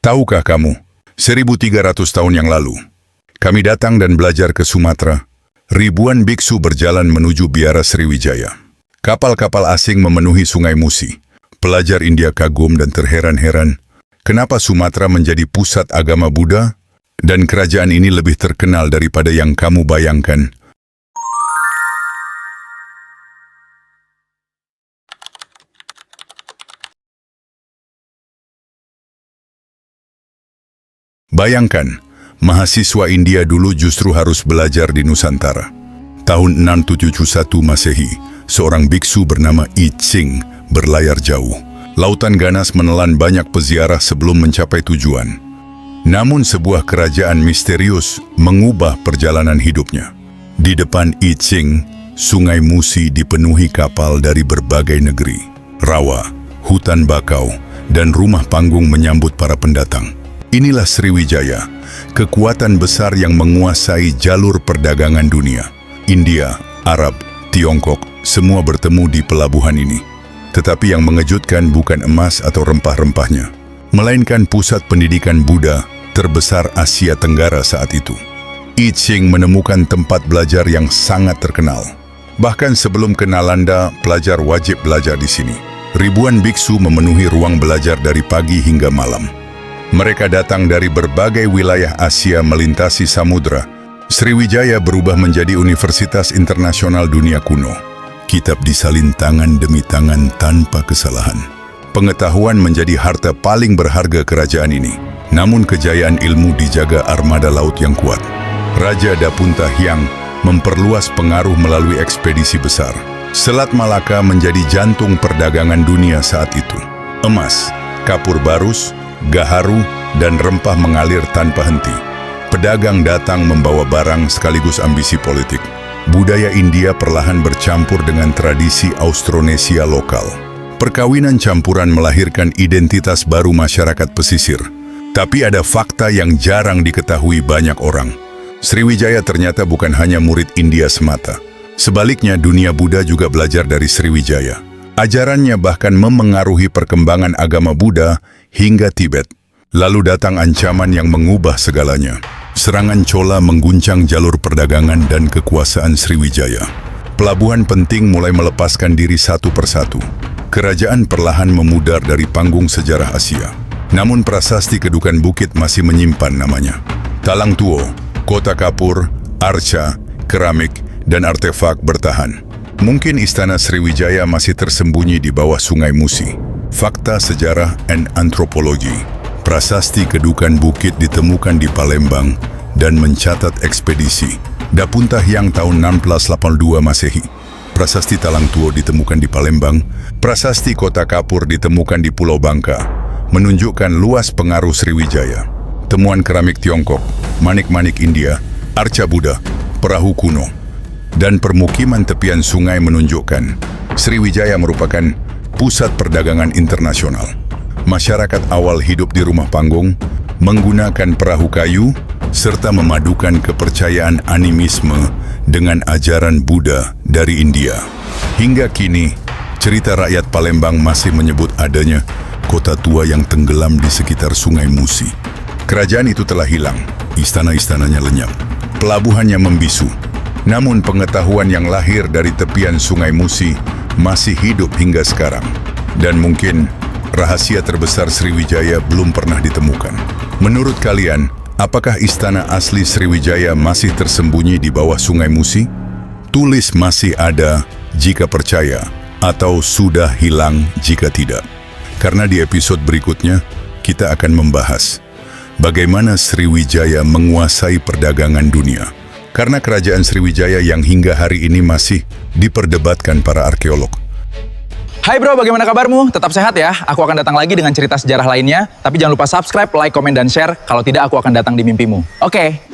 Tahukah kamu, 1300 tahun yang lalu, kami datang dan belajar ke Sumatera. Ribuan biksu berjalan menuju Biara Sriwijaya. Kapal-kapal asing memenuhi Sungai Musi. Pelajar India kagum dan terheran-heran, kenapa Sumatera menjadi pusat agama Buddha? Dan kerajaan ini lebih terkenal daripada yang kamu bayangkan. Bayangkan, mahasiswa India dulu justru harus belajar di Nusantara. Tahun 671 Masehi, seorang biksu bernama I Ching berlayar jauh. Lautan ganas menelan banyak peziarah sebelum mencapai tujuan. Namun sebuah kerajaan misterius mengubah perjalanan hidupnya. Di depan I Ching, Sungai Musi dipenuhi kapal dari berbagai negeri. Rawa, hutan bakau, dan rumah panggung menyambut para pendatang. Inilah Sriwijaya, kekuatan besar yang menguasai jalur perdagangan dunia. India, Arab, Tiongkok, semua bertemu di pelabuhan ini. Tetapi yang mengejutkan bukan emas atau rempah-rempahnya, melainkan pusat pendidikan Buddha terbesar Asia Tenggara saat itu. I Ching menemukan tempat belajar yang sangat terkenal. Bahkan sebelum ke Nalanda, pelajar wajib belajar di sini. Ribuan biksu memenuhi ruang belajar dari pagi hingga malam. Mereka datang dari berbagai wilayah Asia melintasi samudra. Sriwijaya berubah menjadi Universitas Internasional Dunia Kuno. Kitab disalin tangan demi tangan tanpa kesalahan. Pengetahuan menjadi harta paling berharga kerajaan ini. Namun kejayaan ilmu dijaga armada laut yang kuat. Raja Dapunta Hyang memperluas pengaruh melalui ekspedisi besar. Selat Malaka menjadi jantung perdagangan dunia saat itu. Emas, kapur barus, gaharu, dan rempah mengalir tanpa henti. Pedagang datang membawa barang sekaligus ambisi politik. Budaya India perlahan bercampur dengan tradisi Austronesia lokal. Perkawinan campuran melahirkan identitas baru masyarakat pesisir. Tapi ada fakta yang jarang diketahui banyak orang. Sriwijaya ternyata bukan hanya murid India semata. Sebaliknya, dunia Buddha juga belajar dari Sriwijaya. Ajarannya bahkan memengaruhi perkembangan agama Buddha hingga Tibet. Lalu datang ancaman yang mengubah segalanya. Serangan Chola mengguncang jalur perdagangan dan kekuasaan Sriwijaya. Pelabuhan penting mulai melepaskan diri satu persatu. Kerajaan perlahan memudar dari panggung sejarah Asia. Namun prasasti Kedukan Bukit masih menyimpan namanya. Talang Tuo, kota kapur, arca, keramik, dan artefak bertahan. Mungkin istana Sriwijaya masih tersembunyi di bawah Sungai Musi. Fakta sejarah dan antropologi. Prasasti Kedukan Bukit ditemukan di Palembang dan mencatat ekspedisi. Dapunta Hyang tahun 1682 Masehi. Prasasti Talang Tuo ditemukan di Palembang. Prasasti Kota Kapur ditemukan di Pulau Bangka, menunjukkan luas pengaruh Sriwijaya. Temuan keramik Tiongkok, manik-manik India, arca Buddha, perahu kuno, dan permukiman tepian sungai menunjukkan Sriwijaya merupakan pusat perdagangan internasional. Masyarakat awal hidup di rumah panggung, menggunakan perahu kayu, serta memadukan kepercayaan animisme dengan ajaran Buddha dari India. Hingga kini, cerita rakyat Palembang masih menyebut adanya kota tua yang tenggelam di sekitar Sungai Musi. Kerajaan itu telah hilang, istana-istananya lenyap, pelabuhannya membisu. Namun pengetahuan yang lahir dari tepian Sungai Musi masih hidup hingga sekarang. Dan mungkin rahasia terbesar Sriwijaya belum pernah ditemukan. Menurut kalian, apakah istana asli Sriwijaya masih tersembunyi di bawah Sungai Musi? Tulis masih ada jika percaya, atau sudah hilang jika tidak. Karena di episode berikutnya, kita akan membahas bagaimana Sriwijaya menguasai perdagangan dunia. Karena kerajaan Sriwijaya yang hingga hari ini masih diperdebatkan para arkeolog. Hai bro, bagaimana kabarmu? Tetap sehat ya? Aku akan datang lagi dengan cerita sejarah lainnya. Tapi jangan lupa subscribe, like, komen, dan share. Kalau tidak, aku akan datang di mimpimu. Oke.